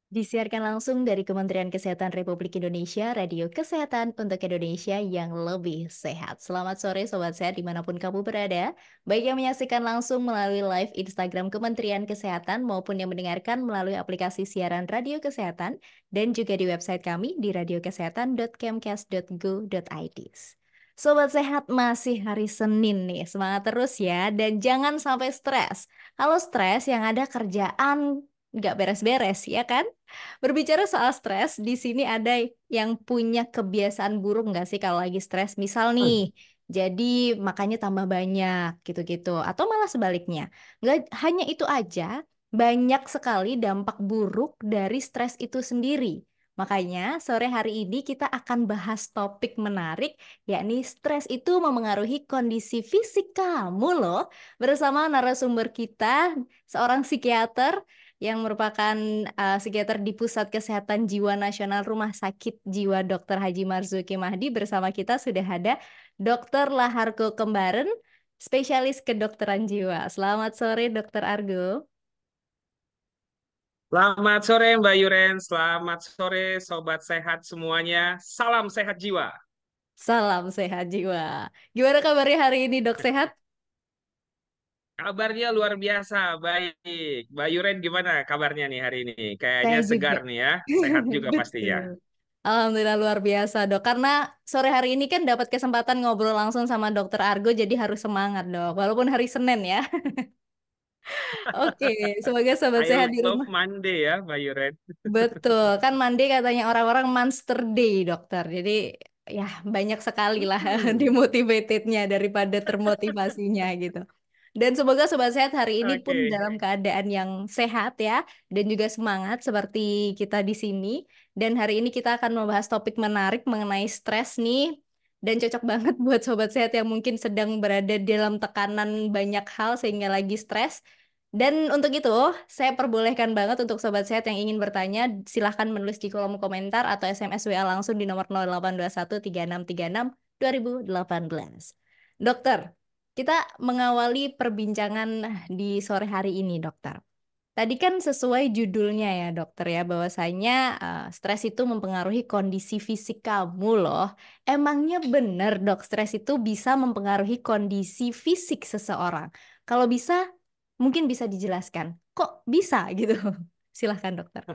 Disiarkan langsung dari Kementerian Kesehatan Republik Indonesia, Radio Kesehatan untuk Indonesia yang lebih sehat. Selamat sore Sobat Sehat dimanapun kamu berada, baik yang menyaksikan langsung melalui live Instagram Kementerian Kesehatan maupun yang mendengarkan melalui aplikasi siaran Radio Kesehatan dan juga di website kami di radiokesehatan.kemkes.go.id. Sobat Sehat masih hari Senin nih, semangat terus ya dan jangan sampai stres. Kalau stres yang ada kerjaan nggak beres-beres ya kan? Berbicara soal stres, di sini ada yang punya kebiasaan buruk nggak sih kalau lagi stres? Misal nih, jadi makannya tambah banyak gitu-gitu. Atau malah sebaliknya. Nggak hanya itu aja, banyak sekali dampak buruk dari stres itu sendiri. Makanya sore hari ini kita akan bahas topik menarik, yakni stres itu memengaruhi kondisi fisik kamu loh. Bersama narasumber kita, seorang psikiater yang merupakan psikiater di Pusat Kesehatan Jiwa Nasional Rumah Sakit Jiwa Dr. Haji Marzuki Mahdi. Bersama kita sudah ada Dr. Lahargo Kembaren, spesialis kedokteran jiwa. Selamat sore Dr. Argo. Selamat sore Mbak Yuren, selamat sore Sobat Sehat semuanya. Salam sehat jiwa. Salam sehat jiwa. Gimana kabarnya hari ini dok, sehat? Kabarnya luar biasa, baik. Mbak Yuren gimana kabarnya nih hari ini? Kayaknya Saya juga. segar nih ya, sehat juga pasti ya. Betul. Alhamdulillah luar biasa dok. Karena sore hari ini kan dapat kesempatan ngobrol langsung sama dokter Argo, jadi harus semangat dok. Walaupun hari Senin ya. Oke, semoga sobat I sehat di love rumah. Monday ya, Mbak Yuren. Betul, kan Monday katanya orang-orang Monster Day, dokter. Jadi ya banyak sekali lah Hmm, dimotivatednya daripada termotivasinya gitu. Dan semoga sobat sehat hari ini pun oke. dalam keadaan yang sehat ya, dan juga semangat seperti kita di sini. Dan hari ini kita akan membahas topik menarik mengenai stres nih. Dan cocok banget buat sobat sehat yang mungkin sedang berada dalam tekanan banyak hal sehingga lagi stres. Dan untuk itu, saya perbolehkan banget untuk sobat sehat yang ingin bertanya, silahkan menulis di kolom komentar atau SMS WA langsung di nomor 0821 3636 2018. Dokter, kita mengawali perbincangan di sore hari ini, dokter. Tadi kan sesuai judulnya ya, dokter ya, bahwasanya stres itu mempengaruhi kondisi fisik kamu loh. Emangnya benar, dok, stres itu bisa mempengaruhi kondisi fisik seseorang? Kalau bisa, mungkin bisa dijelaskan. Kok bisa gitu? Silahkan, dokter.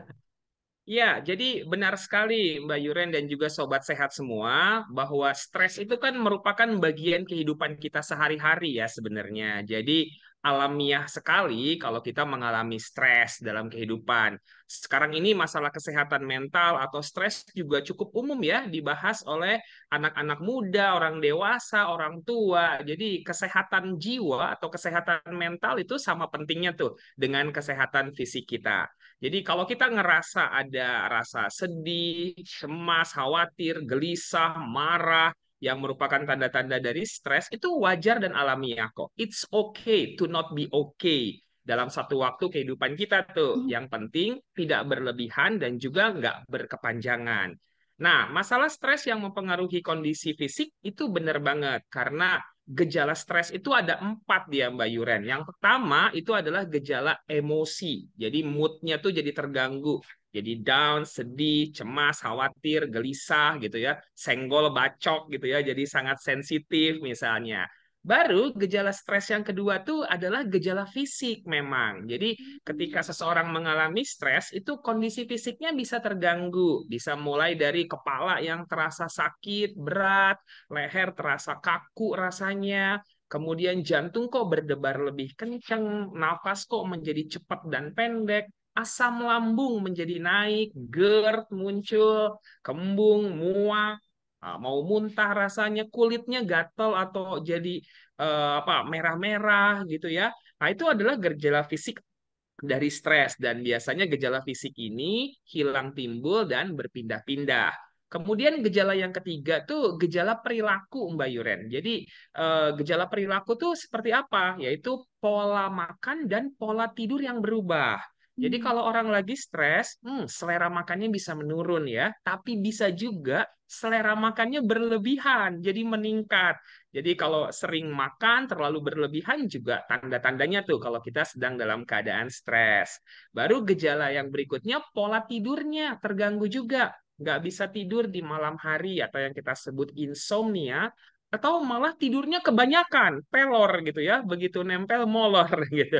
Ya, jadi benar sekali Mbak Yuren dan juga sobat sehat semua bahwa stres itu kan merupakan bagian kehidupan kita sehari-hari ya sebenarnya. Jadi alamiah sekali kalau kita mengalami stres dalam kehidupan. Sekarang ini masalah kesehatan mental atau stres juga cukup umum ya dibahas oleh anak-anak muda, orang dewasa, orang tua. Jadi kesehatan jiwa atau kesehatan mental itu sama pentingnya tuh dengan kesehatan fisik kita. Jadi kalau kita ngerasa ada rasa sedih, cemas, khawatir, gelisah, marah, yang merupakan tanda-tanda dari stres, itu wajar dan alamiah kok. It's okay to not be okay dalam satu waktu kehidupan kita tuh. Yang penting tidak berlebihan dan juga nggak berkepanjangan. Nah, masalah stres yang mempengaruhi kondisi fisik itu benar banget. Karena gejala stres itu ada empat dia Mbak Yuren. Yang pertama itu adalah gejala emosi. Jadi moodnya tuh jadi terganggu. Jadi down, sedih, cemas, khawatir, gelisah gitu ya. Senggol, bacok gitu ya. Jadi sangat sensitif misalnya. Baru gejala stres yang kedua tuh adalah gejala fisik memang. Jadi ketika seseorang mengalami stres itu kondisi fisiknya bisa terganggu. Bisa mulai dari kepala yang terasa sakit, berat, leher terasa kaku rasanya, kemudian jantung kok berdebar lebih kencang, nafas kok menjadi cepat dan pendek, asam lambung menjadi naik, GERD muncul, kembung, mual, mau muntah rasanya, kulitnya gatal atau jadi apa merah-merah gitu ya. Nah, itu adalah gejala fisik dari stres dan biasanya gejala fisik ini hilang timbul dan berpindah-pindah. Kemudian gejala yang ketiga tuh gejala perilaku Mbak Yuren. Jadi gejala perilaku tuh seperti apa? Yaitu pola makan dan pola tidur yang berubah. Jadi Hmm. kalau orang lagi stres, selera makannya bisa menurun ya, tapi bisa juga selera makannya berlebihan, jadi meningkat. Jadi kalau sering makan terlalu berlebihan juga tanda-tandanya tuh kalau kita sedang dalam keadaan stres. Baru gejala yang berikutnya pola tidurnya terganggu juga. Nggak bisa tidur di malam hari atau yang kita sebut insomnia, atau malah tidurnya kebanyakan, pelor gitu ya, begitu nempel molor gitu.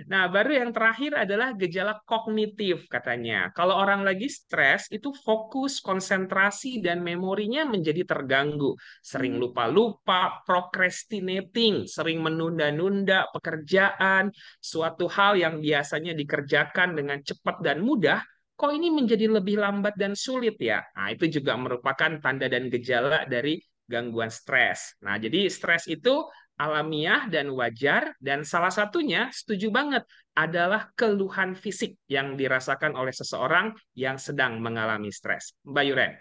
Nah, baru yang terakhir adalah gejala kognitif katanya. Kalau orang lagi stres, itu fokus, konsentrasi, dan memorinya menjadi terganggu. Sering lupa-lupa, procrastinating, sering menunda-nunda pekerjaan, suatu hal yang biasanya dikerjakan dengan cepat dan mudah, kok ini menjadi lebih lambat dan sulit ya? Nah, itu juga merupakan tanda dan gejala dari gangguan stres. Nah, jadi stres itu alamiah dan wajar, dan salah satunya setuju banget adalah keluhan fisik yang dirasakan oleh seseorang yang sedang mengalami stres. Mbak Yuren.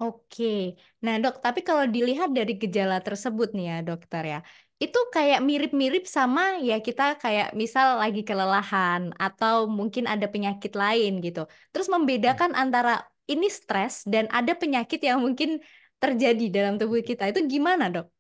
Oke, nah dok, tapi kalau dilihat dari gejala tersebut nih ya dokter ya, itu kayak mirip-mirip sama ya kita kayak misal lagi kelelahan atau mungkin ada penyakit lain gitu. Terus membedakan antara ini stres dan ada penyakit yang mungkin terjadi dalam tubuh kita itu gimana dok?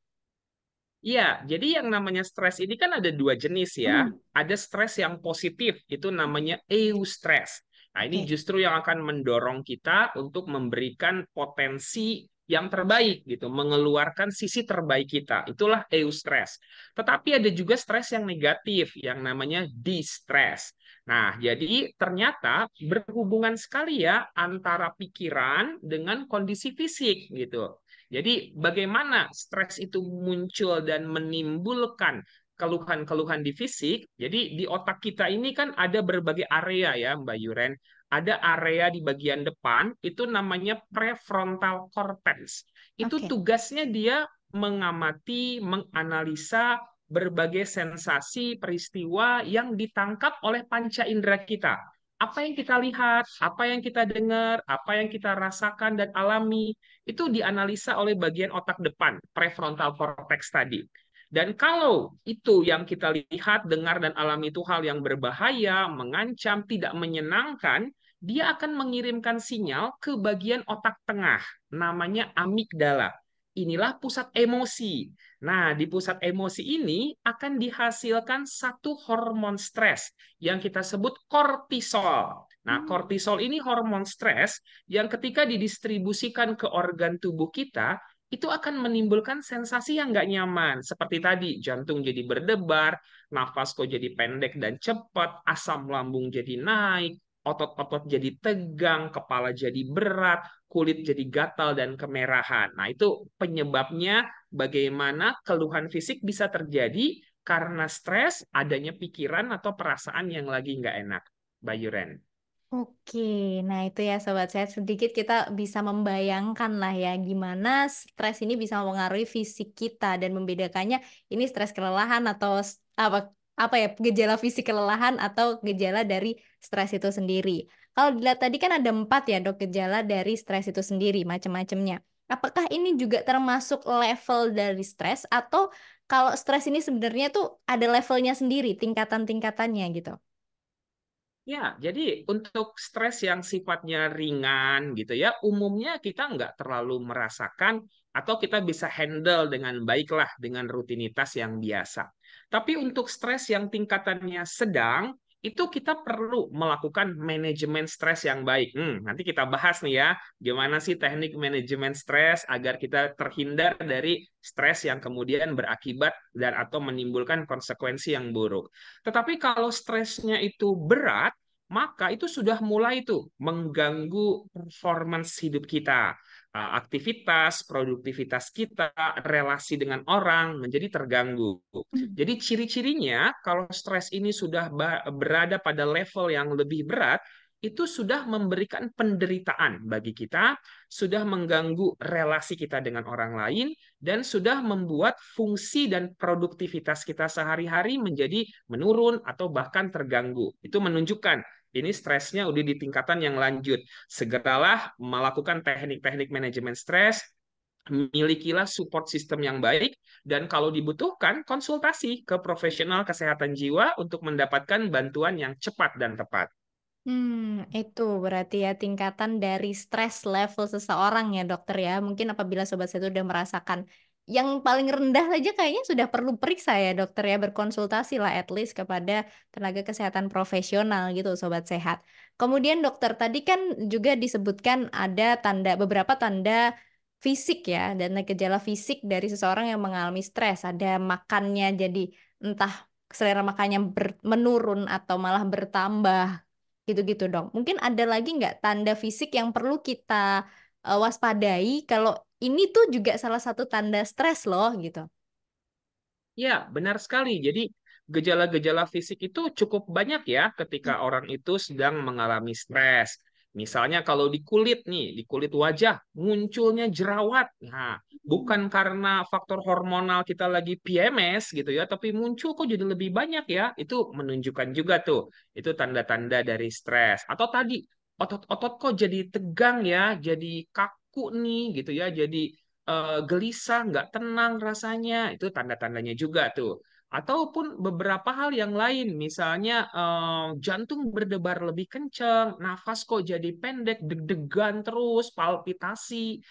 Iya, jadi yang namanya stres ini kan ada dua jenis ya. Hmm, Ada stres yang positif, itu namanya eustress. Nah, ini oke. justru yang akan mendorong kita untuk memberikan potensi yang terbaik gitu, mengeluarkan sisi terbaik kita. Itulah eustress. Tetapi ada juga stres yang negatif, yang namanya distress. Nah, jadi ternyata berhubungan sekali ya antara pikiran dengan kondisi fisik gitu. Jadi bagaimana stres itu muncul dan menimbulkan keluhan-keluhan di fisik. Jadi di otak kita ini kan ada berbagai area ya Mbak Yuren. Ada area di bagian depan itu namanya prefrontal cortex. Itu Oke. tugasnya dia mengamati, menganalisa berbagai sensasi, peristiwa yang ditangkap oleh panca indera kita. Apa yang kita lihat, apa yang kita dengar, apa yang kita rasakan dan alami, itu dianalisa oleh bagian otak depan, prefrontal cortex tadi. Dan kalau itu yang kita lihat, dengar, dan alami itu hal yang berbahaya, mengancam, tidak menyenangkan, dia akan mengirimkan sinyal ke bagian otak tengah, namanya amigdala. Inilah pusat emosi. Nah, di pusat emosi ini akan dihasilkan satu hormon stres yang kita sebut kortisol. Nah, Hmm. kortisol ini hormon stres yang ketika didistribusikan ke organ tubuh kita, itu akan menimbulkan sensasi yang nggak nyaman. Seperti tadi, jantung jadi berdebar, nafas kok jadi pendek dan cepat, asam lambung jadi naik, otot-otot jadi tegang, kepala jadi berat, kulit jadi gatal dan kemerahan. Nah, itu penyebabnya bagaimana keluhan fisik bisa terjadi karena stres, adanya pikiran atau perasaan yang lagi nggak enak. Bayuren. Oke, nah itu ya sobat sehat sedikit kita bisa membayangkan lah ya gimana stres ini bisa mempengaruhi fisik kita dan membedakannya ini stres kelelahan atau apa ya gejala fisik kelelahan atau gejala dari stres itu sendiri. Kalau dilihat tadi kan ada 4 ya dok gejala dari stres itu sendiri macam-macamnya. Apakah ini juga termasuk level dari stres atau kalau stres ini sebenarnya tuh ada levelnya sendiri, tingkatan-tingkatannya gitu? Ya, jadi untuk stres yang sifatnya ringan gitu ya, umumnya kita nggak terlalu merasakan atau kita bisa handle dengan baiklah dengan rutinitas yang biasa. Tapi untuk stres yang tingkatannya sedang, itu kita perlu melakukan manajemen stres yang baik. Nanti kita bahas nih ya, gimana sih teknik manajemen stres agar kita terhindar dari stres yang kemudian berakibat dan atau menimbulkan konsekuensi yang buruk. Tetapi kalau stresnya itu berat, maka itu sudah mulai tuh mengganggu performance hidup kita. Aktivitas, produktivitas kita, relasi dengan orang menjadi terganggu. Jadi ciri-cirinya kalau stres ini sudah berada pada level yang lebih berat, itu sudah memberikan penderitaan bagi kita, sudah mengganggu relasi kita dengan orang lain, dan sudah membuat fungsi dan produktivitas kita sehari-hari menjadi menurun atau bahkan terganggu. Itu menunjukkan ini stresnya udah di tingkatan yang lanjut. Segeralah melakukan teknik-teknik manajemen stres, milikilah support system yang baik, dan kalau dibutuhkan, konsultasi ke profesional kesehatan jiwa untuk mendapatkan bantuan yang cepat dan tepat. Itu berarti ya tingkatan dari stress level seseorang ya dokter ya. Mungkin apabila sobat saya itu udah merasakan yang paling rendah saja kayaknya sudah perlu periksa ya dokter ya, berkonsultasi lah at least kepada tenaga kesehatan profesional gitu sobat sehat. Kemudian dokter tadi kan juga disebutkan ada beberapa tanda fisik ya dan gejala fisik dari seseorang yang mengalami stres. Ada makannya jadi entah selera makannya menurun atau malah bertambah gitu-gitu dong. Mungkin ada lagi nggak tanda fisik yang perlu kita waspadai kalau ini tuh juga salah satu tanda stres loh gitu. Ya, benar sekali. Jadi gejala-gejala fisik itu cukup banyak ya ketika orang itu sedang mengalami stres. Misalnya kalau di kulit nih, di kulit wajah munculnya jerawat. Nah, bukan karena faktor hormonal kita lagi PMS gitu ya, tapi muncul kok jadi lebih banyak ya. Itu menunjukkan juga tuh, itu tanda-tanda dari stres. Atau tadi otot-otot kok jadi tegang ya, jadi kaku nih gitu ya, jadi gelisah, nggak tenang rasanya, itu tanda-tandanya juga tuh. Ataupun beberapa hal yang lain, misalnya jantung berdebar lebih kencang, nafas kok jadi pendek, deg-degan terus, palpitasi,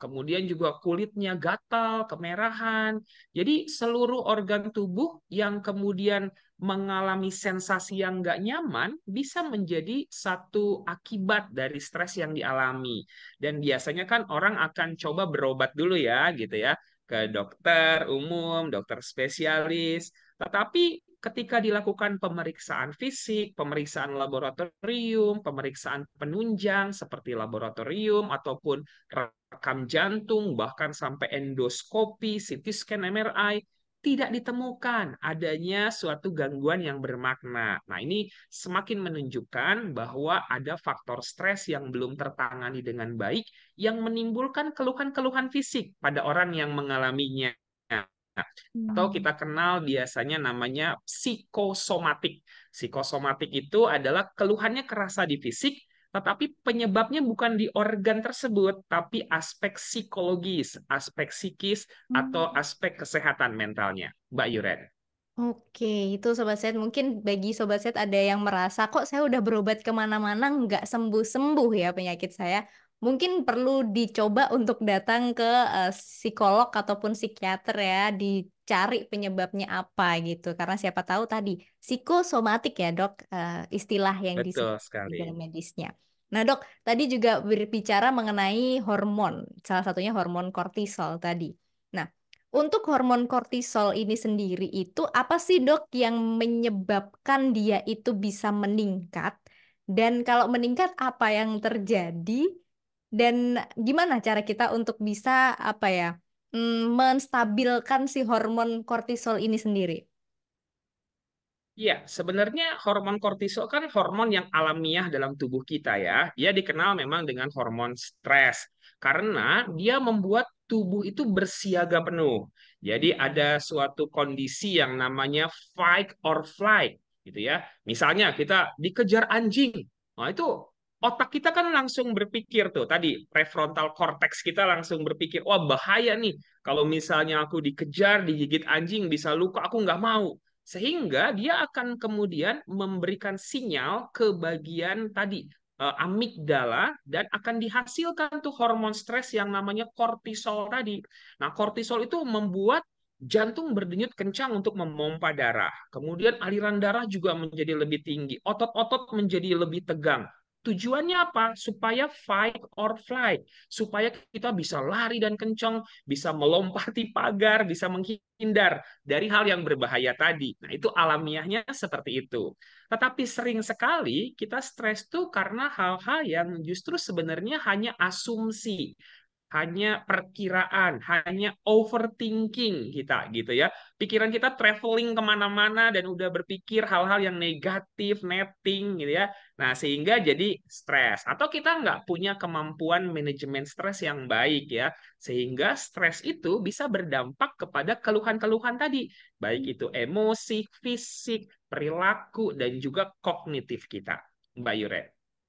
kemudian juga kulitnya gatal, kemerahan. Jadi seluruh organ tubuh yang kemudian mengalami sensasi yang nggak nyaman bisa menjadi satu akibat dari stres yang dialami. Dan biasanya kan orang akan coba berobat dulu ya, gitu ya, ke dokter umum, dokter spesialis. Tetapi ketika dilakukan pemeriksaan fisik, pemeriksaan laboratorium, pemeriksaan penunjang seperti laboratorium ataupun rekam jantung, bahkan sampai endoskopi, CT scan, MRI, tidak ditemukan adanya suatu gangguan yang bermakna. Nah, ini semakin menunjukkan bahwa ada faktor stres yang belum tertangani dengan baik yang menimbulkan keluhan-keluhan fisik pada orang yang mengalaminya. Atau Hmm. kita kenal biasanya namanya psikosomatik. Psikosomatik itu adalah keluhannya kerasa di fisik, tetapi penyebabnya bukan di organ tersebut, tapi aspek psikologis, aspek psikis, atau aspek kesehatan mentalnya. Mbak Yuren. Oke, itu Sobat Set. Mungkin bagi Sobat Set ada yang merasa kok saya udah berobat kemana-mana nggak sembuh-sembuh ya penyakit saya. Mungkin perlu dicoba untuk datang ke psikolog ataupun psikiater ya, dicari penyebabnya apa gitu. Karena siapa tahu tadi psikosomatik ya dok, istilah yang Betul disebut di sekali. dalam medisnya. Nah dok, tadi juga berbicara mengenai hormon, salah satunya hormon kortisol tadi. Nah, untuk hormon kortisol ini sendiri itu apa sih dok yang menyebabkan dia itu bisa meningkat? Dan kalau meningkat apa yang terjadi? Dan gimana cara kita untuk bisa apa ya menstabilkan si hormon kortisol ini sendiri? Ya, sebenarnya hormon kortisol kan hormon yang alamiah dalam tubuh kita ya. Dia dikenal memang dengan hormon stres karena dia membuat tubuh itu bersiaga penuh. Jadi ada suatu kondisi yang namanya fight or flight gitu ya. Misalnya kita dikejar anjing. Nah, itu otak kita kan langsung berpikir tuh tadi prefrontal cortex kita langsung berpikir, wah bahaya nih kalau misalnya aku dikejar, digigit anjing bisa luka, aku nggak mau. Sehingga dia akan kemudian memberikan sinyal ke bagian tadi amigdala dan akan dihasilkan tuh hormon stres yang namanya kortisol tadi. Nah, kortisol itu membuat jantung berdenyut kencang untuk memompa darah. Kemudian aliran darah juga menjadi lebih tinggi, otot-otot menjadi lebih tegang. Tujuannya apa? Supaya fight or flight, supaya kita bisa lari dan kencang, bisa melompati pagar, bisa menghindar dari hal yang berbahaya tadi. Nah, itu alamiahnya seperti itu. Tetapi sering sekali kita stres tuh karena hal-hal yang justru sebenarnya hanya asumsi, hanya perkiraan, hanya overthinking kita gitu ya. Pikiran kita traveling kemana-mana dan udah berpikir hal-hal yang negatif, netting gitu ya. Nah, sehingga jadi stres. Atau kita nggak punya kemampuan manajemen stres yang baik ya. Sehingga stres itu bisa berdampak kepada keluhan-keluhan tadi. Baik itu emosi, fisik, perilaku, dan juga kognitif kita. Mbak Yure.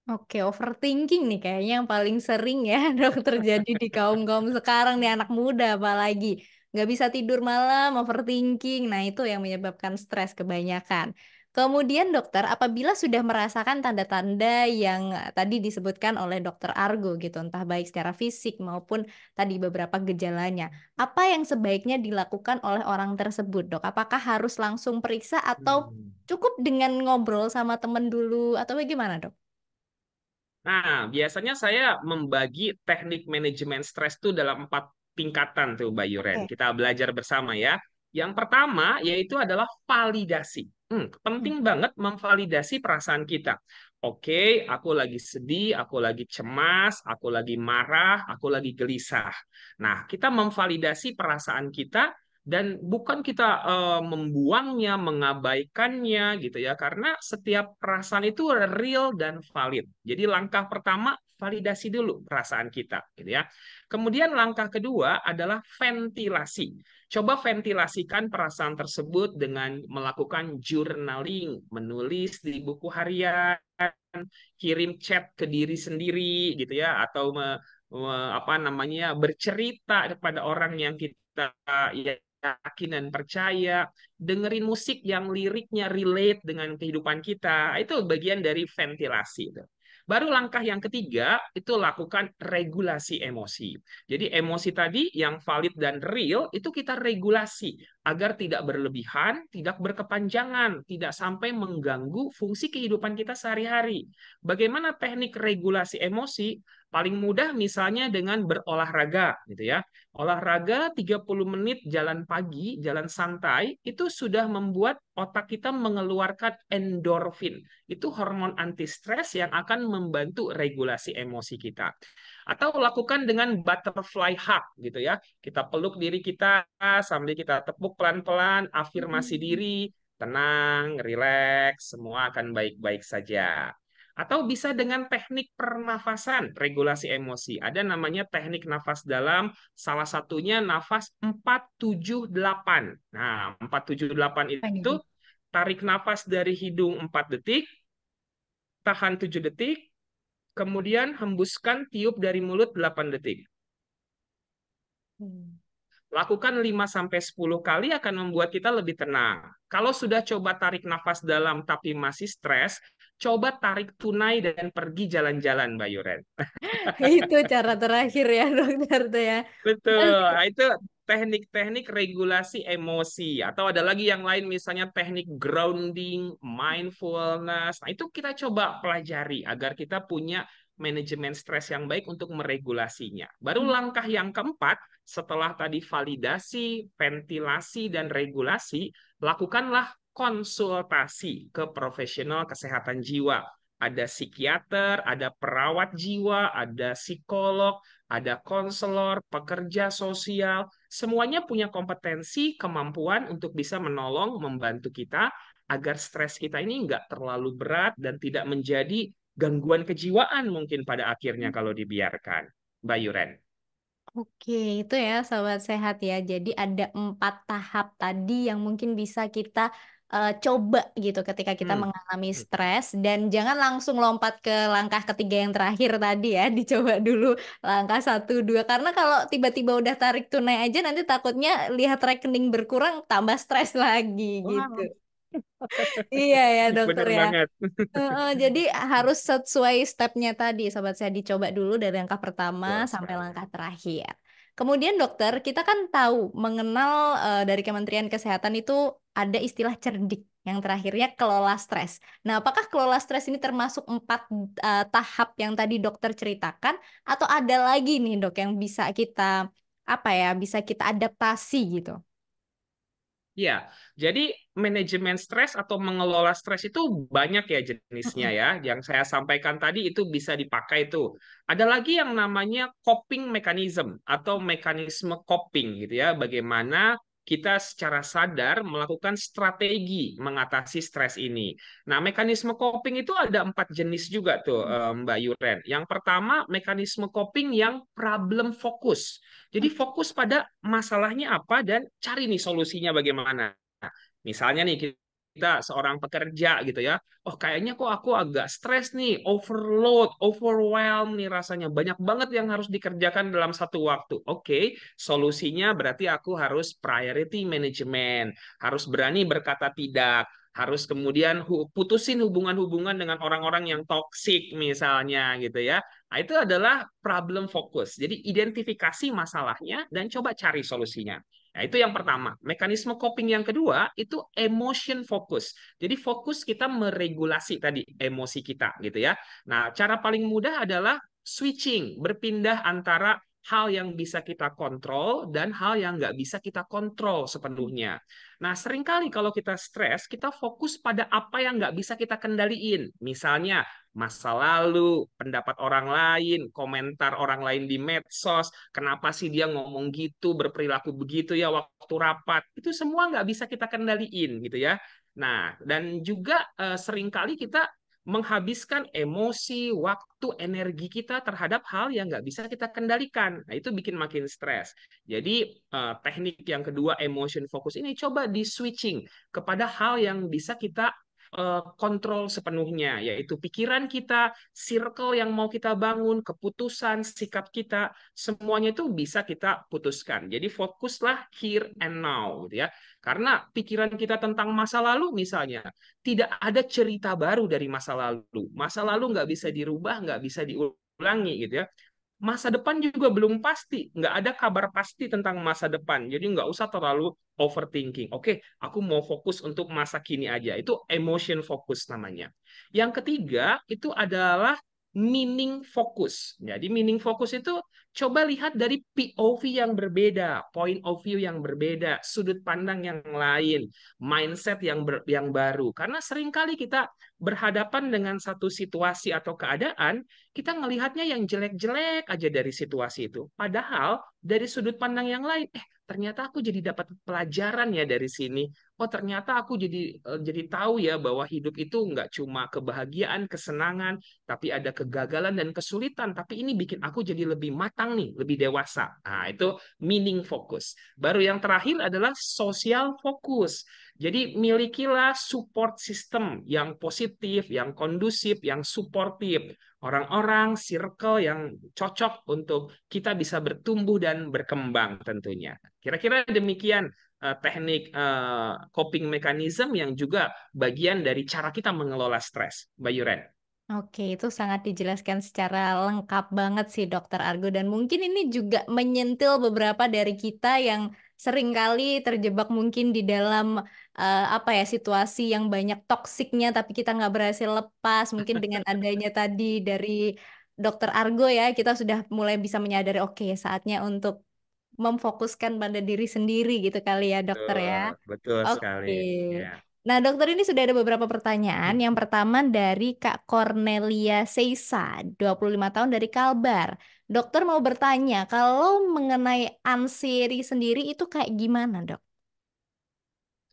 Oke, overthinking nih kayaknya yang paling sering ya dok terjadi di kaum-kaum sekarang nih anak muda apalagi. Nggak bisa tidur malam, overthinking. Nah itu yang menyebabkan stres kebanyakan. Kemudian dokter, apabila sudah merasakan tanda-tanda yang tadi disebutkan oleh dokter Argo gitu, entah baik secara fisik maupun tadi beberapa gejalanya, apa yang sebaiknya dilakukan oleh orang tersebut, dok? Apakah harus langsung periksa atau Hmm. cukup dengan ngobrol sama temen dulu atau bagaimana, dok? Nah, biasanya saya membagi teknik manajemen stres itu dalam 4 tingkatan tuh, Mbak Yuren. Oke. Kita belajar bersama ya. Yang pertama yaitu adalah validasi. Hmm. Penting banget memvalidasi perasaan kita. Oke, aku lagi sedih, aku lagi cemas, aku lagi marah, aku lagi gelisah. Nah, kita memvalidasi perasaan kita dan bukan kita membuangnya, mengabaikannya gitu ya, karena setiap perasaan itu real dan valid. Jadi langkah pertama validasi dulu perasaan kita gitu ya. Kemudian langkah kedua adalah ventilasi. Coba ventilasikan perasaan tersebut dengan melakukan journaling, menulis di buku harian, kirim chat ke diri sendiri gitu ya, atau apa namanya, bercerita kepada orang yang kita yakin dan percaya, dengerin musik yang liriknya relate dengan kehidupan kita. Itu bagian dari ventilasi itu. Baru langkah yang ketiga itu lakukan regulasi emosi. Jadi emosi tadi yang valid dan real itu kita regulasi agar tidak berlebihan, tidak berkepanjangan, tidak sampai mengganggu fungsi kehidupan kita sehari-hari. Bagaimana teknik regulasi emosi? Paling mudah misalnya dengan berolahraga gitu ya. Olahraga 30 menit jalan pagi, jalan santai, itu sudah membuat otak kita mengeluarkan endorfin. Itu hormon anti stres yang akan membantu regulasi emosi kita. Atau lakukan dengan butterfly hug gitu ya. Kita peluk diri kita sambil kita tepuk pelan-pelan, afirmasi diri, tenang, rileks, semua akan baik-baik saja. Atau bisa dengan teknik pernafasan, regulasi emosi. Ada namanya teknik nafas dalam, salah satunya nafas 4-7-8. Nah, 4-7-8 Apa ini, itu dok? tarik nafas dari hidung 4 detik, tahan 7 detik, kemudian hembuskan tiup dari mulut 8 detik. Hmm. Lakukan 5-10 kali akan membuat kita lebih tenang. Kalau sudah coba tarik nafas dalam tapi masih stres, coba tarik tunai dan pergi jalan-jalan, Mbak Yuren. Itu cara terakhir ya, dokter tuh ya. Betul, Masih. nah, itu teknik-teknik regulasi emosi. Atau ada lagi yang lain misalnya teknik grounding, mindfulness. Nah, itu kita coba pelajari agar kita punya manajemen stres yang baik untuk meregulasinya. Baru langkah yang keempat, setelah tadi validasi, ventilasi, dan regulasi, lakukanlah konsultasi ke profesional kesehatan jiwa. Ada psikiater, ada perawat jiwa, ada psikolog, ada konselor, pekerja sosial, semuanya punya kompetensi, kemampuan untuk bisa menolong, membantu kita agar stres kita ini nggak terlalu berat dan tidak menjadi gangguan kejiwaan mungkin pada akhirnya kalau dibiarkan. Mbak Yuren. Oke, itu ya sahabat sehat ya. Jadi ada 4 tahap tadi yang mungkin bisa kita coba gitu ketika kita Hmm. mengalami stres dan jangan langsung lompat ke langkah ketiga yang terakhir tadi ya. Dicoba dulu langkah 1, 2 karena kalau tiba-tiba udah tarik tunai aja nanti takutnya lihat rekening berkurang tambah stres lagi gitu. Wah, Iya ya dokter bener ya. banget. Jadi harus sesuai stepnya tadi, sobat saya dicoba dulu dari langkah pertama Betul sampai sekali. langkah terakhir. Kemudian dokter, kita kan tahu mengenal dari Kementerian Kesehatan itu ada istilah cerdik yang terakhirnya kelola stres. Nah, apakah kelola stres ini termasuk 4 tahap yang tadi dokter ceritakan, atau ada lagi nih dok yang bisa kita apa ya, bisa kita adaptasi gitu? Ya, jadi manajemen stres atau mengelola stres itu banyak ya jenisnya Mm-mm. ya. Yang saya sampaikan tadi itu bisa dipakai tuh. Ada lagi yang namanya coping mechanism atau mekanisme coping gitu ya. Bagaimana kita secara sadar melakukan strategi mengatasi stres ini. Nah, mekanisme coping itu ada 4 jenis juga tuh, Mbak Yuren. Yang pertama, mekanisme coping yang problem fokus. Jadi fokus pada masalahnya apa dan cari nih solusinya bagaimana. Misalnya nih kita seorang pekerja gitu ya. Oh kayaknya kok aku agak stres nih, overload, overwhelm nih rasanya. Banyak banget yang harus dikerjakan dalam satu waktu. Oke, solusinya berarti aku harus priority management, harus berani berkata tidak, harus kemudian putusin hubungan-hubungan dengan orang-orang yang toksik misalnya gitu ya. Nah, itu adalah problem fokus. Jadi identifikasi masalahnya dan coba cari solusinya. Nah, itu yang pertama. Mekanisme coping yang kedua itu emotion focus. Jadi fokus kita meregulasi tadi emosi kita gitu ya. Nah, cara paling mudah adalah switching, berpindah antara hal yang bisa kita kontrol dan hal yang nggak bisa kita kontrol sepenuhnya. Nah, seringkali kalau kita stres, kita fokus pada apa yang nggak bisa kita kendaliin. Misalnya, masa lalu, pendapat orang lain, komentar orang lain di medsos, kenapa sih dia ngomong gitu, berperilaku begitu ya waktu rapat. Itu semua nggak bisa kita kendaliin gitu ya. Nah, dan juga seringkali kita menghabiskan emosi, waktu, energi kita terhadap hal yang nggak bisa kita kendalikan. Nah, itu bikin makin stres. Jadi, teknik yang kedua, emotion focus ini coba di switching kepada hal yang bisa kita kontrol sepenuhnya, yaitu pikiran kita, circle yang mau kita bangun, keputusan, sikap kita, semuanya itu bisa kita putuskan. Jadi fokuslah here and now, gitu ya. Karena pikiran kita tentang masa lalu misalnya, tidak ada cerita baru dari masa lalu. Masa lalu nggak bisa dirubah, nggak bisa diulangi gitu ya. Masa depan juga belum pasti, nggak ada kabar pasti tentang masa depan. Jadi nggak usah terlalu overthinking. Oke, aku mau fokus untuk masa kini aja. Itu emotion focus namanya. Yang ketiga itu adalah meaning focus. Jadi meaning focus itu coba lihat dari POV yang berbeda, point of view yang berbeda, sudut pandang yang lain, mindset yang baru. Karena seringkali kita berhadapan dengan satu situasi atau keadaan, kita ngelihatnya yang jelek-jelek aja dari situasi itu. Padahal dari sudut pandang yang lain, ternyata aku jadi dapat pelajaran ya dari sini. Oh, ternyata aku jadi tahu ya bahwa hidup itu nggak cuma kebahagiaan, kesenangan, tapi ada kegagalan dan kesulitan. Tapi ini bikin aku jadi lebih matang nih, lebih dewasa. Nah, itu meaning focus. Baru yang terakhir adalah social focus. Jadi milikilah support system yang positif, yang kondusif, yang suportif. Orang-orang, circle yang cocok untuk kita bisa bertumbuh dan berkembang tentunya. Kira-kira demikian teknik coping mechanism yang juga bagian dari cara kita mengelola stres, Mbak Yuren. Oke, itu sangat dijelaskan secara lengkap banget sih Dokter Argo dan mungkin ini juga menyentil beberapa dari kita yang seringkali terjebak mungkin di dalam apa ya situasi yang banyak toksiknya tapi kita nggak berhasil lepas. Mungkin dengan adanya tadi dari Dokter Argo ya kita sudah mulai bisa menyadari oke saatnya untuk memfokuskan pada diri sendiri gitu kali ya Dokter ya. Betul, betul sekali. Oke. Ya. Nah, dokter ini sudah ada beberapa pertanyaan. Yang pertama dari Kak Cornelia Seisa, 25 tahun dari Kalbar. Dokter mau bertanya, kalau mengenai ansiri sendiri itu kayak gimana, Dok?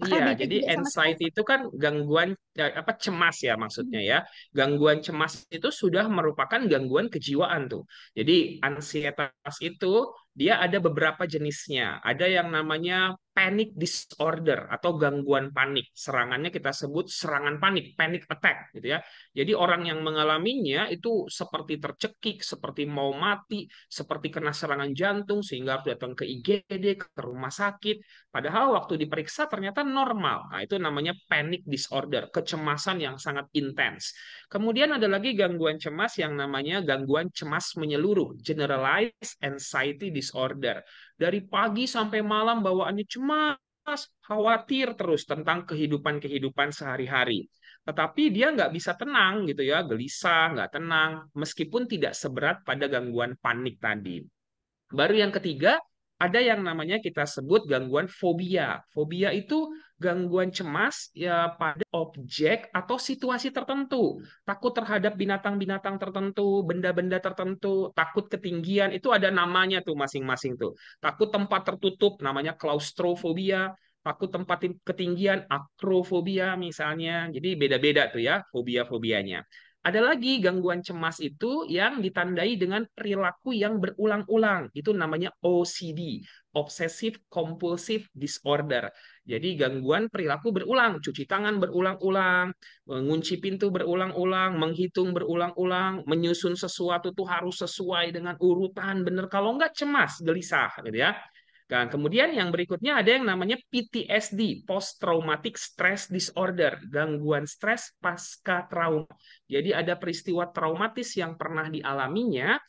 Apakah Iya, beda jadi juga sama stres? anxiety itu kan gangguan apa cemas ya maksudnya ya. Gangguan cemas itu sudah merupakan gangguan kejiwaan tuh. Jadi ansietas itu dia ada beberapa jenisnya. Ada yang namanya panic disorder atau gangguan panik. Serangannya kita sebut serangan panik, panic attack gitu ya. Jadi orang yang mengalaminya itu seperti tercekik, seperti mau mati, seperti kena serangan jantung sehingga harus datang ke IGD, ke rumah sakit. Padahal waktu diperiksa ternyata normal. Nah, itu namanya panic disorder, kecemasan yang sangat intens. Kemudian ada lagi gangguan cemas yang namanya gangguan cemas menyeluruh, generalized anxiety disorder. Dari pagi sampai malam bawaannya cemas, khawatir terus tentang kehidupan-kehidupan sehari-hari. Tetapi dia nggak bisa tenang gitu ya, gelisah, nggak tenang, meskipun tidak seberat pada gangguan panik tadi. Baru yang ketiga, ada yang namanya kita sebut gangguan fobia. Fobia itu gangguan cemas ya pada objek atau situasi tertentu. Takut terhadap binatang-binatang tertentu, benda-benda tertentu, takut ketinggian, itu ada namanya tuh masing-masing tuh. Takut tempat tertutup namanya klaustrofobia, takut tempat ketinggian akrofobia misalnya. Jadi beda-beda tuh ya fobia-fobianya. Ada lagi gangguan cemas itu yang ditandai dengan perilaku yang berulang-ulang. Itu namanya OCD, Obsessive Compulsive Disorder. Jadi gangguan perilaku berulang, cuci tangan berulang-ulang, mengunci pintu berulang-ulang, menghitung berulang-ulang, menyusun sesuatu tuh harus sesuai dengan urutan bener. Kalau enggak cemas, gelisah gitu ya. Dan kemudian yang berikutnya ada yang namanya PTSD, Post Traumatic Stress Disorder, gangguan stres pasca trauma. Jadi ada peristiwa traumatis yang pernah dialaminya,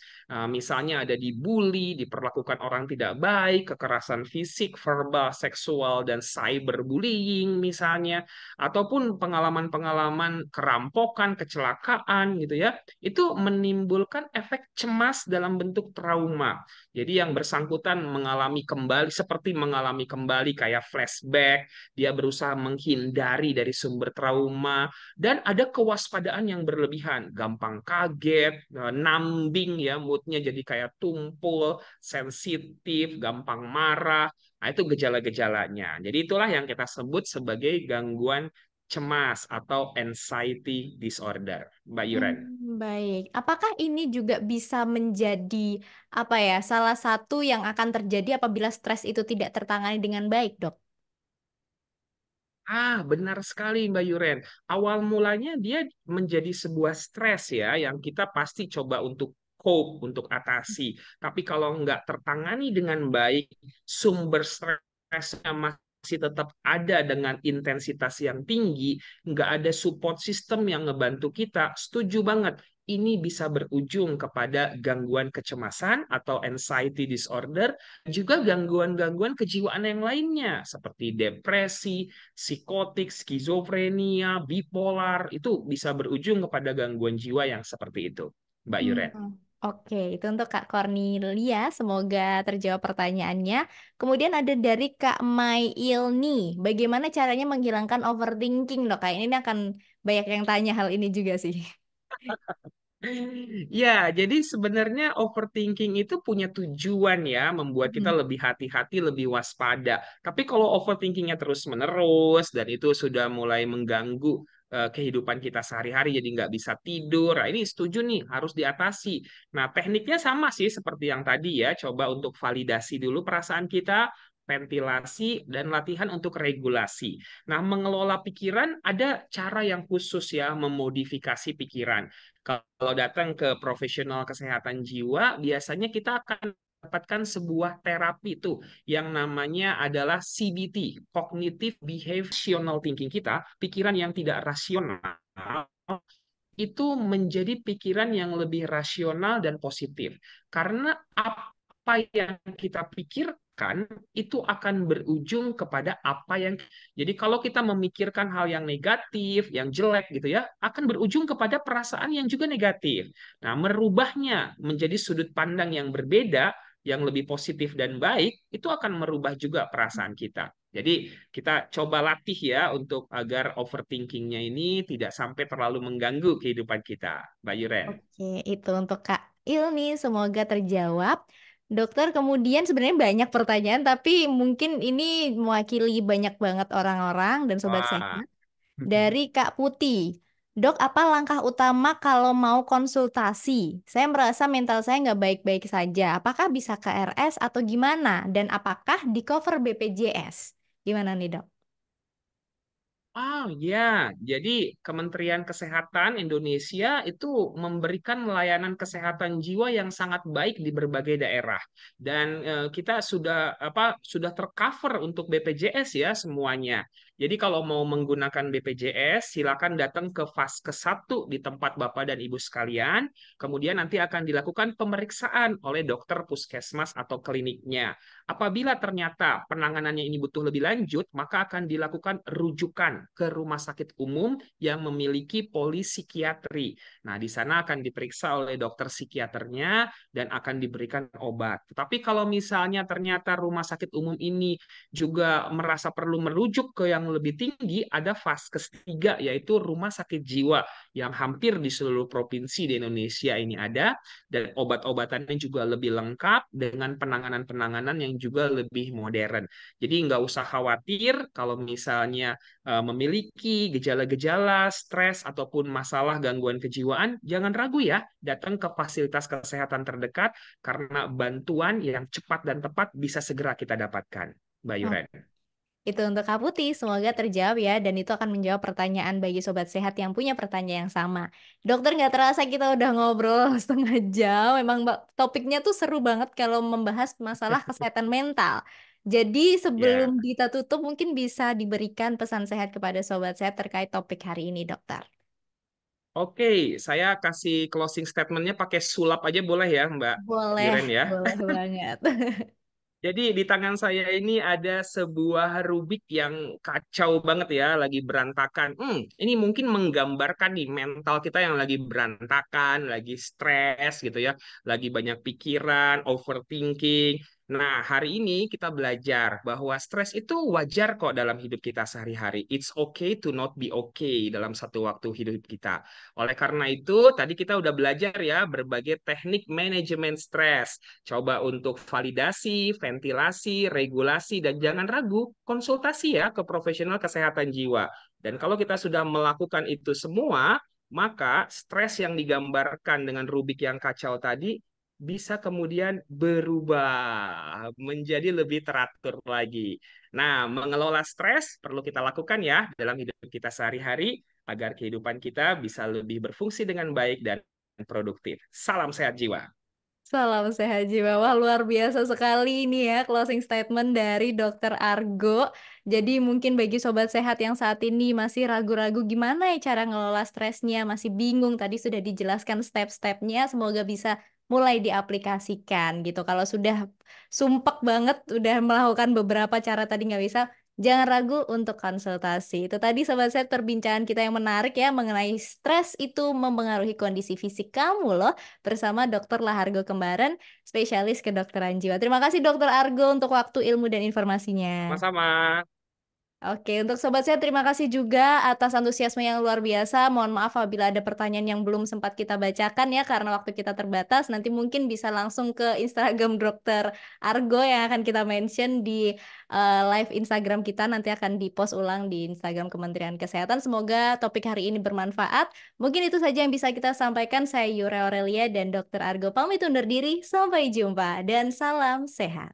misalnya ada dibully, diperlakukan orang tidak baik, kekerasan fisik, verbal, seksual, dan cyberbullying misalnya, ataupun pengalaman-pengalaman kerampokan, kecelakaan gitu ya, itu menimbulkan efek cemas dalam bentuk trauma. Jadi yang bersangkutan mengalami kembali seperti mengalami kembali kayak flashback, dia berusaha menghindari dari sumber trauma dan ada kewaspadaan yang berlebihan, gampang kaget, numbing ya, moodnya jadi kayak tumpul, sensitif, gampang marah. Nah, itu gejala-gejalanya. Jadi itulah yang kita sebut sebagai gangguan cemas atau anxiety disorder, Mbak Yuren. Baik. Apakah ini juga bisa menjadi apa ya, salah satu yang akan terjadi apabila stres itu tidak tertangani dengan baik, Dok? Benar sekali Mbak Yuren. Awal mulanya dia menjadi sebuah stres ya, yang kita pasti coba untuk cope, untuk atasi. Tapi kalau nggak tertangani dengan baik, sumber stresnya masih tetap ada dengan intensitas yang tinggi, nggak ada support system yang ngebantu kita. Setuju banget. Ini bisa berujung kepada gangguan kecemasan atau anxiety disorder, juga gangguan-gangguan kejiwaan yang lainnya, seperti depresi, psikotik, skizofrenia, bipolar, itu bisa berujung kepada gangguan jiwa yang seperti itu, Mbak Hmm. Yuren. Oke, itu untuk Kak Cornelia. Semoga terjawab pertanyaannya. Kemudian ada dari Kak Mai Ilni. Bagaimana caranya menghilangkan overthinking, Dok? Kak, ini akan banyak yang tanya hal ini juga sih. Ya, jadi sebenarnya overthinking itu punya tujuan ya, membuat kita Hmm. lebih hati-hati, lebih waspada. Tapi kalau overthinkingnya terus-menerus dan itu sudah mulai mengganggu kehidupan kita sehari-hari, jadi nggak bisa tidur. Nah, ini setuju nih, harus diatasi. Nah, tekniknya sama sih seperti yang tadi ya, coba untuk validasi dulu perasaan kita, ventilasi, dan latihan untuk regulasi. Nah, mengelola pikiran ada cara yang khusus ya, memodifikasi pikiran. Kalau datang ke profesional kesehatan jiwa, biasanya kita akan dapatkan sebuah terapi itu yang namanya adalah CBT, Cognitive Behavioral Thinking kita, pikiran yang tidak rasional, itu menjadi pikiran yang lebih rasional dan positif. Karena apa yang kita pikirkan itu akan berujung kepada apa yang jadi kalau kita memikirkan hal yang negatif, yang jelek gitu ya, akan berujung kepada perasaan yang juga negatif. Nah, merubahnya menjadi sudut pandang yang berbeda, yang lebih positif dan baik, itu akan merubah juga perasaan kita. Jadi kita coba latih ya untuk agar overthinkingnya ini tidak sampai terlalu mengganggu kehidupan kita, Mbak Yuren. Oke, itu untuk Kak Ilni. Semoga terjawab. Dokter, kemudian sebenarnya banyak pertanyaan, tapi mungkin ini mewakili banyak banget orang-orang dan sobat Wah. sehat. Dari Kak Putih. Dok, apa langkah utama kalau mau konsultasi? Saya merasa mental saya nggak baik-baik saja. Apakah bisa ke RS atau gimana? Dan apakah di cover BPJS? Gimana nih, Dok? Ya, jadi Kementerian Kesehatan Indonesia itu memberikan layanan kesehatan jiwa yang sangat baik di berbagai daerah. Dan kita sudah tercover untuk BPJS ya semuanya. Jadi kalau mau menggunakan BPJS, silakan datang ke Vaskes 1 di tempat Bapak dan Ibu sekalian. Kemudian nanti akan dilakukan pemeriksaan oleh dokter puskesmas atau kliniknya. Apabila ternyata penanganannya ini butuh lebih lanjut, maka akan dilakukan rujukan ke rumah sakit umum yang memiliki polipsikiatri. Nah, di sana akan diperiksa oleh dokter psikiaternya dan akan diberikan obat. Tetapi kalau misalnya ternyata rumah sakit umum ini juga merasa perlu merujuk ke yang lebih tinggi, ada Vaskes 3, yaitu rumah sakit jiwa yang hampir di seluruh provinsi di Indonesia ini ada, dan obat-obatannya juga lebih lengkap dengan penanganan-penanganan yang juga lebih modern. Jadi nggak usah khawatir kalau misalnya memiliki gejala-gejala stres ataupun masalah gangguan kejiwaan, jangan ragu ya, datang ke fasilitas kesehatan terdekat karena bantuan yang cepat dan tepat bisa segera kita dapatkan, Mbak Yuren. Itu untuk Kak Putih, semoga terjawab ya, dan itu akan menjawab pertanyaan bagi Sobat Sehat yang punya pertanyaan yang sama. Dokter, nggak terasa kita udah ngobrol setengah jam, memang topiknya tuh seru banget kalau membahas masalah kesehatan mental. Jadi Ya. sebelum kita tutup, mungkin bisa diberikan pesan sehat kepada Sobat Sehat terkait topik hari ini, dokter. Oke, saya kasih closing statementnya pakai sulap aja boleh ya, Mbak Boleh, Yuren ya. boleh banget. Jadi di tangan saya ini ada sebuah Rubik yang kacau banget ya, lagi berantakan. Ini mungkin menggambarkan nih mental kita yang lagi berantakan, lagi stres gitu ya, lagi banyak pikiran, overthinking. Nah, hari ini kita belajar bahwa stres itu wajar kok dalam hidup kita sehari-hari. It's okay to not be okay dalam satu waktu hidup kita. Oleh karena itu, tadi kita udah belajar ya berbagai teknik manajemen stres. Coba untuk validasi, ventilasi, regulasi, dan jangan ragu, konsultasi ya ke profesional kesehatan jiwa. Dan kalau kita sudah melakukan itu semua, maka stres yang digambarkan dengan rubik yang kacau tadi bisa kemudian berubah menjadi lebih teratur lagi. Nah, mengelola stres perlu kita lakukan ya dalam hidup kita sehari-hari agar kehidupan kita bisa lebih berfungsi dengan baik dan produktif. Salam sehat jiwa. Salam sehat jiwa. Wah, luar biasa sekali ini ya closing statement dari Dokter Argo. Jadi mungkin bagi sobat sehat yang saat ini masih ragu-ragu gimana ya cara ngelola stresnya, masih bingung tadi sudah dijelaskan step-stepnya, semoga bisa mulai diaplikasikan gitu. Kalau sudah sumpek banget, udah melakukan beberapa cara tadi nggak bisa, jangan ragu untuk konsultasi. Itu tadi sobat sehat perbincangan kita yang menarik ya mengenai stres itu mempengaruhi kondisi fisik kamu loh bersama Dr. Lahargo Kembaran, spesialis kedokteran jiwa. Terima kasih Dr. Argo untuk waktu, ilmu, dan informasinya. Sama-sama. Oke, untuk sobat saya terima kasih juga atas antusiasme yang luar biasa. Mohon maaf apabila ada pertanyaan yang belum sempat kita bacakan ya karena waktu kita terbatas. Nanti mungkin bisa langsung ke Instagram Dokter Argo yang akan kita mention di live Instagram kita. Nanti akan di-post ulang di Instagram Kementerian Kesehatan. Semoga topik hari ini bermanfaat. Mungkin itu saja yang bisa kita sampaikan. Saya Yura Aurelia dan Dokter Argo pamit undur diri. Sampai jumpa dan salam sehat.